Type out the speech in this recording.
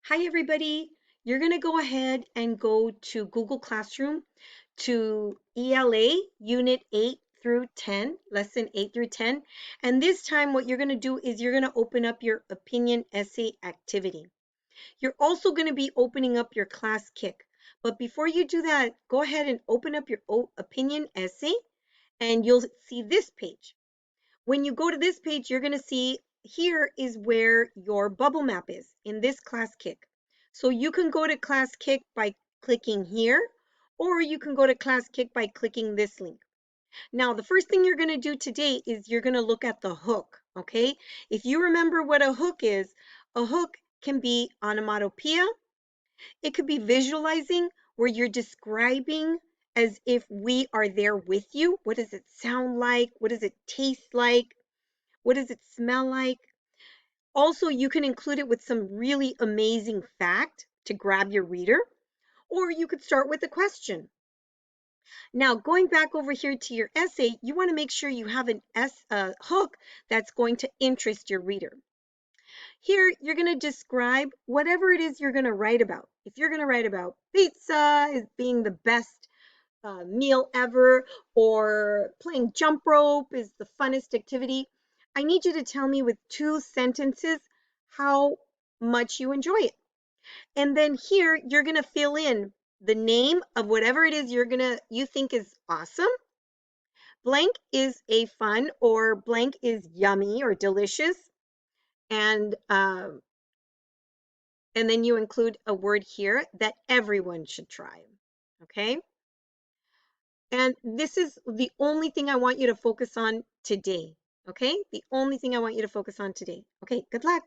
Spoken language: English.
Hi, everybody. You're going to go ahead and go to Google Classroom to ELA Unit 8 through 10, Lesson 8 through 10. And this time, what you're going to do is you're going to open up your opinion essay activity. You're also going to be opening up your class kick. But before you do that, go ahead and open up your opinion essay, and you'll see this page. When you go to this page, you're going to see here is where your bubble map is in this class kick. So you can go to class kick by clicking here, or you can go to class kick by clicking this link. Now, the first thing you're going to do today is you're going to look at the hook, okay? If you remember what a hook can be onomatopoeia. It could be visualizing where you're describing as if we are there with you. What does it sound like? What does it taste like? What does it smell like? Also, you can include it with some really amazing fact to grab your reader, or you could start with a question. Now, going back over here to your essay, you want to make sure you have a hook that's going to interest your reader. Here, you're going to describe whatever it is you're going to write about. If you're going to write about pizza as being the best meal ever, or playing jump rope is the funnest activity, I need you to tell me with 2 sentences how much you enjoy it. And then here you're going to fill in the name of whatever it is you think is awesome. Blank is a fun, or blank is yummy or delicious. And then you include a word here that everyone should try. Okay? And this is the only thing I want you to focus on today. Okay? The only thing I want you to focus on today. Okay, good luck.